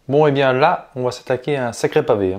Bon, et bien là, on va s'attaquer à un sacré pavé.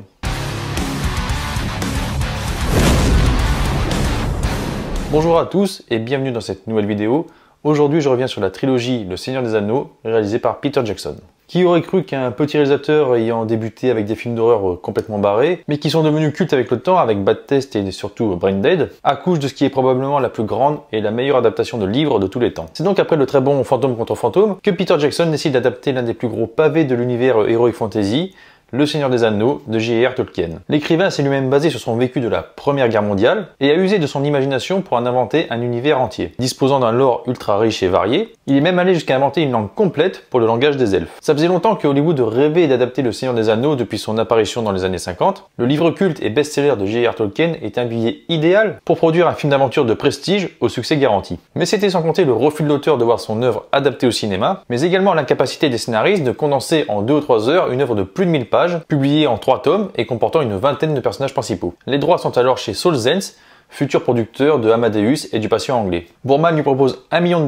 Bonjour à tous et bienvenue dans cette nouvelle vidéo. Aujourd'hui, je reviens sur la trilogie Le Seigneur des Anneaux, réalisée par Peter Jackson. Qui aurait cru qu'un petit réalisateur ayant débuté avec des films d'horreur complètement barrés, mais qui sont devenus cultes avec le temps, avec Bad Taste et surtout Brain Dead, accouche de ce qui est probablement la plus grande et la meilleure adaptation de livre de tous les temps. C'est donc après le très bon Fantôme contre Fantôme que Peter Jackson décide d'adapter l'un des plus gros pavés de l'univers Heroic Fantasy, Le Seigneur des Anneaux de J.R.R. Tolkien. L'écrivain s'est lui-même basé sur son vécu de la Première Guerre mondiale et a usé de son imagination pour en inventer un univers entier. Disposant d'un lore ultra riche et varié, il est même allé jusqu'à inventer une langue complète pour le langage des elfes. Ça faisait longtemps que Hollywood rêvait d'adapter Le Seigneur des Anneaux depuis son apparition dans les années 50. Le livre culte et best-seller de J.R.R. Tolkien est un billet idéal pour produire un film d'aventure de prestige au succès garanti. Mais c'était sans compter le refus de l'auteur de voir son œuvre adaptée au cinéma, mais également l'incapacité des scénaristes de condenser en 2 ou 3 heures une œuvre de plus de 1000 pages, publiée en 3 tomes et comportant une vingtaine de personnages principaux. Les droits sont alors chez Saul Zaentz, futur producteur de Amadeus et du Patient anglais. Boorman lui propose $1 million,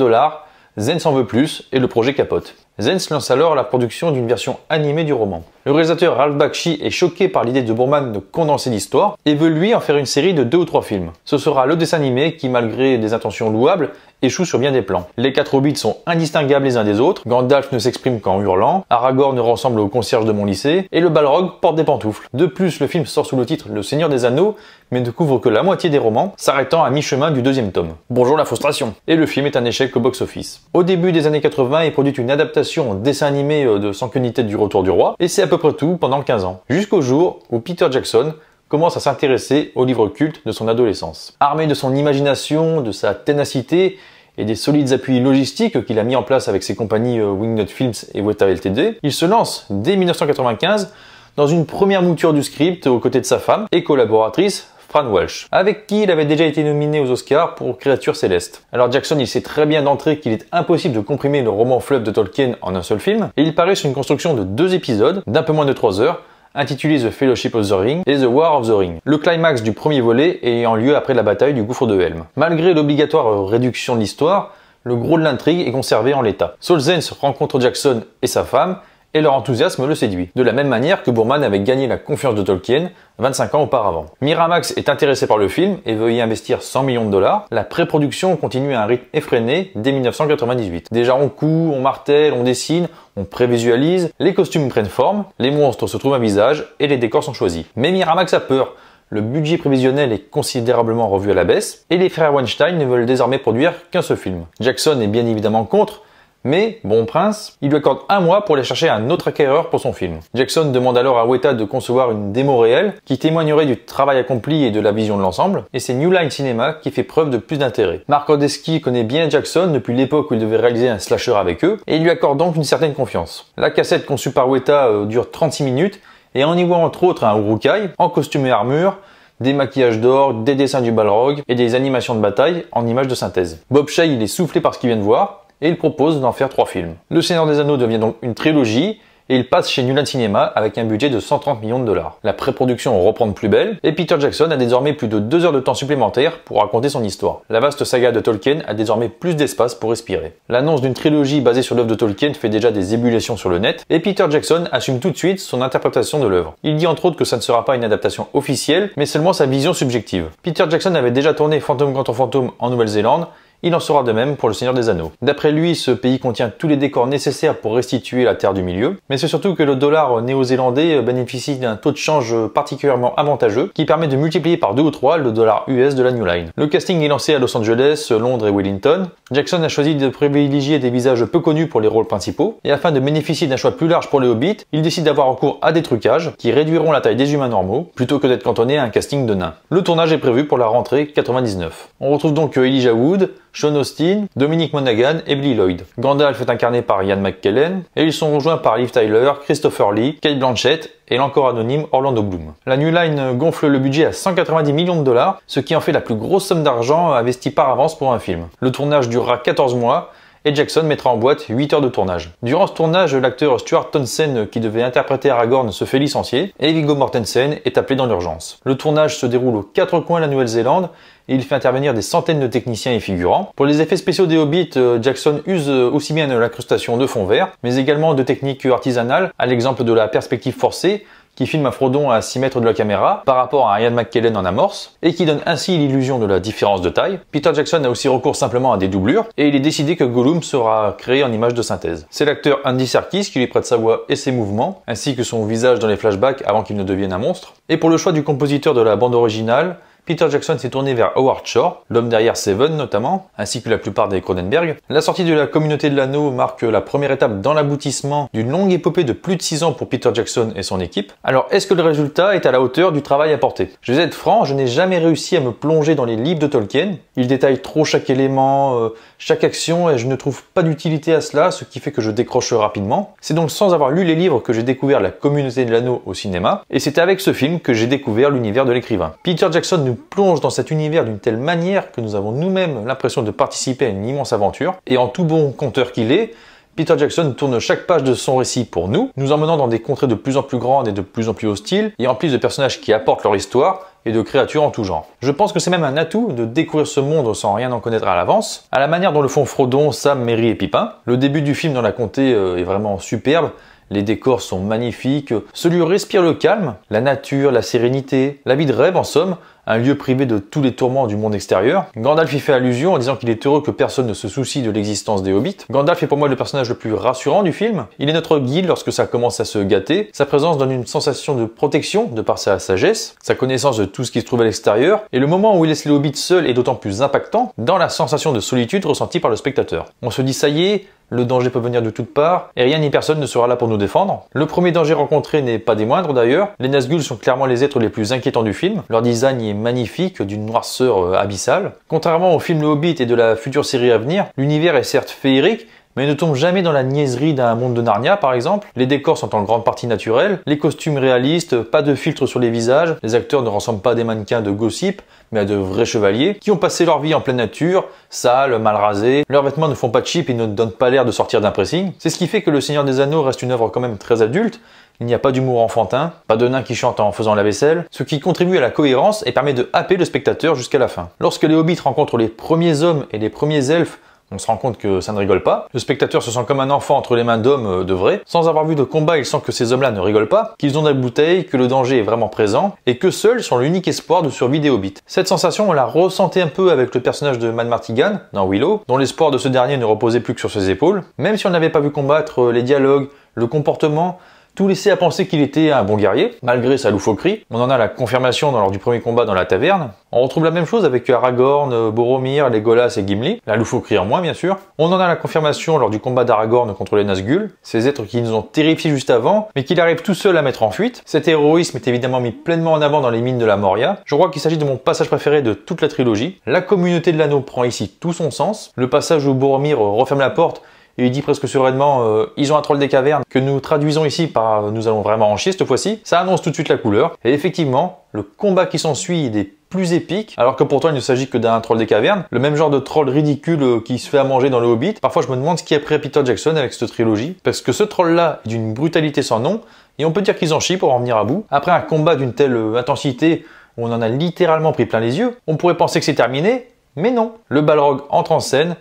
Zaentz en veut plus et le projet capote. Zaentz lance alors la production d'une version animée du roman. Le réalisateur Ralph Bakshi est choqué par l'idée de Boorman de condenser l'histoire et veut lui en faire une série de 2 ou 3 films. Ce sera le dessin animé qui, malgré des intentions louables, échoue sur bien des plans. Les 4 hobbits sont indistinguables les uns des autres, Gandalf ne s'exprime qu'en hurlant, Aragorn ressemble au concierge de mon lycée, et le Balrog porte des pantoufles. De plus, le film sort sous le titre Le Seigneur des Anneaux, mais ne couvre que la moitié des romans, s'arrêtant à mi-chemin du 2e tome. Bonjour la frustration. Et le film est un échec au box-office. Au début des années 80, il produit une adaptation en dessin animé de Sans queue ni tête du Retour du Roi, et c'est à peu près tout pendant 15 ans. Jusqu'au jour où Peter Jackson commence à s'intéresser aux livres cultes de son adolescence. Armé de son imagination, de sa ténacité et des solides appuis logistiques qu'il a mis en place avec ses compagnies Wingnut Films et Weta Ltd, il se lance dès 1995 dans une première mouture du script aux côtés de sa femme et collaboratrice Fran Walsh, avec qui il avait déjà été nominé aux Oscars pour Créatures Célestes. Alors Jackson, il sait très bien d'entrée qu'il est impossible de comprimer le roman fleuve de Tolkien en un seul film, et il paraît sur une construction de 2 épisodes d'un peu moins de 3 heures, intitulé The Fellowship of the Ring et The War of the Ring, le climax du premier volet ayant lieu après la bataille du gouffre de Helm. Malgré l'obligatoire réduction de l'histoire, le gros de l'intrigue est conservé en l'état. Saul Zaentz rencontre Jackson et sa femme, et leur enthousiasme le séduit, de la même manière que Boorman avait gagné la confiance de Tolkien 25 ans auparavant. Miramax est intéressé par le film et veut y investir $100 millions. La pré-production continue à un rythme effréné dès 1998. Déjà on coud, on martèle, on dessine, on prévisualise, les costumes prennent forme, les monstres se trouvent un visage et les décors sont choisis. Mais Miramax a peur. Le budget prévisionnel est considérablement revu à la baisse et les frères Weinstein ne veulent désormais produire qu'un seul film. Jackson est bien évidemment contre, mais, bon prince, il lui accorde 1 mois pour aller chercher un autre acquéreur pour son film. Jackson demande alors à Weta de concevoir une démo réelle qui témoignerait du travail accompli et de la vision de l'ensemble, et c'est New Line Cinema qui fait preuve de plus d'intérêt. Mark Odesky connaît bien Jackson depuis l'époque où il devait réaliser un slasher avec eux, et il lui accorde donc une certaine confiance. La cassette conçue par Weta dure 36 minutes, et on y voit entre autres un Uruk-hai en costume et armure, des maquillages d'or, des dessins du Balrog et des animations de bataille en images de synthèse. Bob Shaye, il est soufflé par ce qu'il vient de voir, et il propose d'en faire 3 films. Le Seigneur des Anneaux devient donc une trilogie et il passe chez New Line Cinema avec un budget de $130 millions. La pré-production reprend de plus belle et Peter Jackson a désormais plus de 2 heures de temps supplémentaires pour raconter son histoire. La vaste saga de Tolkien a désormais plus d'espace pour respirer. L'annonce d'une trilogie basée sur l'œuvre de Tolkien fait déjà des ébullitions sur le net et Peter Jackson assume tout de suite son interprétation de l'œuvre. Il dit entre autres que ça ne sera pas une adaptation officielle mais seulement sa vision subjective. Peter Jackson avait déjà tourné Fantôme contre Fantôme en Nouvelle-Zélande. Il en sera de même pour Le Seigneur des Anneaux. D'après lui, ce pays contient tous les décors nécessaires pour restituer la Terre du Milieu, mais c'est surtout que le dollar néo-zélandais bénéficie d'un taux de change particulièrement avantageux qui permet de multiplier par 2 ou 3 le dollar US de la New Line. Le casting est lancé à Los Angeles, Londres et Wellington. Jackson a choisi de privilégier des visages peu connus pour les rôles principaux, et afin de bénéficier d'un choix plus large pour les hobbits, il décide d'avoir recours à des trucages qui réduiront la taille des humains normaux, plutôt que d'être cantonné à un casting de nains. Le tournage est prévu pour la rentrée 99. On retrouve donc Elijah Wood, Sean Austin, Dominic Monaghan et Billy Lloyd. Gandalf est incarné par Ian McKellen et ils sont rejoints par Liv Tyler, Christopher Lee, Cate Blanchett et l'encore anonyme Orlando Bloom. La New Line gonfle le budget à $190 millions, ce qui en fait la plus grosse somme d'argent investie par avance pour un film. Le tournage durera 14 mois et Jackson mettra en boîte 8 heures de tournage. Durant ce tournage, l'acteur Stuart Townsend qui devait interpréter Aragorn se fait licencier et Viggo Mortensen est appelé dans l'urgence. Le tournage se déroule aux 4 coins de la Nouvelle-Zélande et il fait intervenir des centaines de techniciens et figurants. Pour les effets spéciaux des Hobbits, Jackson use aussi bien de l'incrustation de fond vert, mais également de techniques artisanales, à l'exemple de la perspective forcée, qui filme un Frodon à 6 mètres de la caméra par rapport à Ian McKellen en amorce, et qui donne ainsi l'illusion de la différence de taille. Peter Jackson a aussi recours simplement à des doublures, et il est décidé que Gollum sera créé en image de synthèse. C'est l'acteur Andy Serkis qui lui prête sa voix et ses mouvements, ainsi que son visage dans les flashbacks avant qu'il ne devienne un monstre. Et pour le choix du compositeur de la bande originale, Peter Jackson s'est tourné vers Howard Shore, l'homme derrière Seven notamment, ainsi que la plupart des Cronenberg. La sortie de la communauté de l'anneau marque la première étape dans l'aboutissement d'une longue épopée de plus de 6 ans pour Peter Jackson et son équipe. Alors est-ce que le résultat est à la hauteur du travail apporté? Je vais être franc, je n'ai jamais réussi à me plonger dans les livres de Tolkien. Il détaille trop chaque élément, chaque action, et je ne trouve pas d'utilité à cela, ce qui fait que je décroche rapidement. C'est donc sans avoir lu les livres que j'ai découvert la communauté de l'anneau au cinéma, et c'est avec ce film que j'ai découvert l'univers de l'écrivain. Peter Jackson nous plonge dans cet univers d'une telle manière que nous avons nous-mêmes l'impression de participer à une immense aventure, et en tout bon conteur qu'il est, Peter Jackson tourne chaque page de son récit pour nous, nous emmenant dans des contrées de plus en plus grandes et de plus en plus hostiles, et emplies de personnages qui apportent leur histoire, et de créatures en tout genre. Je pense que c'est même un atout de découvrir ce monde sans rien en connaître à l'avance, à la manière dont le font Frodon, Sam, Merry et Pipin. Le début du film dans la comté est vraiment superbe, les décors sont magnifiques, ce lieu respire le calme, la nature, la sérénité, la vie de rêve en somme, un lieu privé de tous les tourments du monde extérieur. Gandalf y fait allusion en disant qu'il est heureux que personne ne se soucie de l'existence des hobbits. Gandalf est pour moi le personnage le plus rassurant du film. Il est notre guide lorsque ça commence à se gâter. Sa présence donne une sensation de protection de par sa sagesse, sa connaissance de tout ce qui se trouve à l'extérieur, et le moment où il laisse les hobbits seuls est d'autant plus impactant dans la sensation de solitude ressentie par le spectateur. On se dit ça y est, le danger peut venir de toutes parts, et rien ni personne ne sera là pour nous défendre. Le premier danger rencontré n'est pas des moindres d'ailleurs. Les Nazgûl sont clairement les êtres les plus inquiétants du film. Leur design y est magnifique, d'une noirceur abyssale. Contrairement au film Le Hobbit et de la future série à venir, l'univers est certes féerique, mais ne tombe jamais dans la niaiserie d'un monde de Narnia par exemple. Les décors sont en grande partie naturels, les costumes réalistes, pas de filtre sur les visages, les acteurs ne ressemblent pas à des mannequins de gossip, mais à de vrais chevaliers qui ont passé leur vie en pleine nature, sales, mal rasés, leurs vêtements ne font pas cheap et ne donnent pas l'air de sortir d'un pressing. C'est ce qui fait que Le Seigneur des Anneaux reste une œuvre quand même très adulte. Il n'y a pas d'humour enfantin, pas de nains qui chantent en faisant la vaisselle, ce qui contribue à la cohérence et permet de happer le spectateur jusqu'à la fin. Lorsque les hobbits rencontrent les premiers hommes et les premiers elfes, on se rend compte que ça ne rigole pas. Le spectateur se sent comme un enfant entre les mains d'hommes de vrai. Sans avoir vu de combat, il sent que ces hommes-là ne rigolent pas, qu'ils ont des bouteilles, que le danger est vraiment présent, et que seuls sont l'unique espoir de survie des hobbits. Cette sensation, on la ressentait un peu avec le personnage de Mad Martigan, dans Willow, dont l'espoir de ce dernier ne reposait plus que sur ses épaules. Même si on n'avait pas vu combattre, les dialogues, le comportement, tout laissait à penser qu'il était un bon guerrier, malgré sa loufoquerie. On en a la confirmation lors du premier combat dans la taverne. On retrouve la même chose avec Aragorn, Boromir, Legolas et Gimli, la loufoquerie en moins bien sûr. On en a la confirmation lors du combat d'Aragorn contre les Nazgûl, ces êtres qui nous ont terrifiés juste avant, mais qu'il arrive tout seul à mettre en fuite. Cet héroïsme est évidemment mis pleinement en avant dans les mines de la Moria. Je crois qu'il s'agit de mon passage préféré de toute la trilogie. La communauté de l'anneau prend ici tout son sens. Le passage où Boromir referme la porte et il dit presque sereinement ils ont un troll des cavernes, que nous traduisons ici par nous allons vraiment en chier cette fois-ci, ça annonce tout de suite la couleur. Et effectivement, le combat qui s'ensuit est des plus épiques, alors que pourtant il ne s'agit que d'un troll des cavernes, le même genre de troll ridicule qui se fait à manger dans le Hobbit. Parfois je me demande ce qui a pris à Peter Jackson avec cette trilogie, parce que ce troll-là est d'une brutalité sans nom, et on peut dire qu'ils en chient pour en venir à bout. Après un combat d'une telle intensité, où on en a littéralement pris plein les yeux, on pourrait penser que c'est terminé, mais non. Le Balrog entre en scène,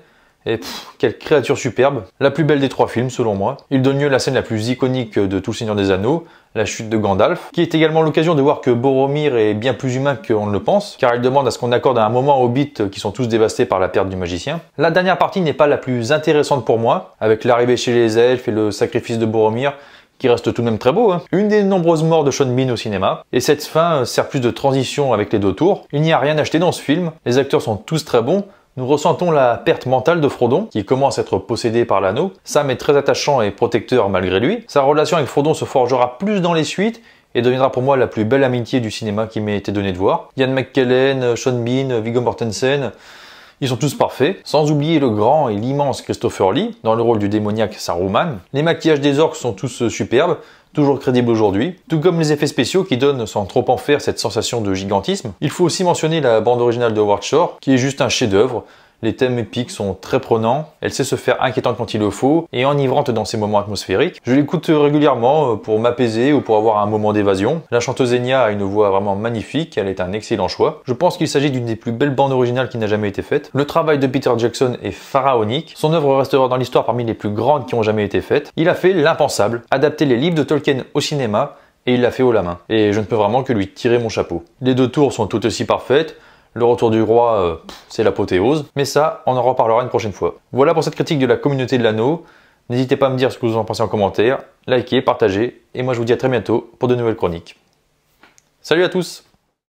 et quelle créature superbe, la plus belle des 3 films selon moi. Il donne lieu à la scène la plus iconique de tout le Seigneur des Anneaux, la chute de Gandalf, qui est également l'occasion de voir que Boromir est bien plus humain qu'on ne le pense, car il demande à ce qu'on accorde un moment aux hobbits qui sont tous dévastés par la perte du magicien. La dernière partie n'est pas la plus intéressante pour moi, avec l'arrivée chez les elfes et le sacrifice de Boromir, qui reste tout de même très beau, hein. Une des nombreuses morts de Sean Bean au cinéma, et cette fin sert plus de transition avec les 2 tours. Il n'y a rien acheté dans ce film, les acteurs sont tous très bons. Nous ressentons la perte mentale de Frodon, qui commence à être possédé par l'anneau. Sam est très attachant et protecteur malgré lui. Sa relation avec Frodon se forgera plus dans les suites, et deviendra pour moi la plus belle amitié du cinéma qui m'ait été donnée de voir. Ian McKellen, Sean Bean, Viggo Mortensen, ils sont tous parfaits, sans oublier le grand et l'immense Christopher Lee, dans le rôle du démoniaque Saruman. Les maquillages des orques sont tous superbes, toujours crédibles aujourd'hui, tout comme les effets spéciaux qui donnent sans trop en faire cette sensation de gigantisme. Il faut aussi mentionner la bande originale de Howard Shore, qui est juste un chef-d'œuvre. Les thèmes épiques sont très prenants, elle sait se faire inquiétante quand il le faut et enivrante dans ses moments atmosphériques. Je l'écoute régulièrement pour m'apaiser ou pour avoir un moment d'évasion. La chanteuse Enya a une voix vraiment magnifique, elle est un excellent choix. Je pense qu'il s'agit d'une des plus belles bandes originales qui n'a jamais été faite. Le travail de Peter Jackson est pharaonique, son œuvre restera dans l'histoire parmi les plus grandes qui ont jamais été faites. Il a fait l'impensable, adapter les livres de Tolkien au cinéma et il l'a fait haut la main. Et je ne peux vraiment que lui tirer mon chapeau. Les deux tours sont tout aussi parfaites. Le retour du roi, c'est l'apothéose. Mais ça, on en reparlera une prochaine fois. Voilà pour cette critique de la communauté de l'anneau. N'hésitez pas à me dire ce que vous en pensez en commentaire. Likez, partagez. Et moi, je vous dis à très bientôt pour de nouvelles chroniques. Salut à tous!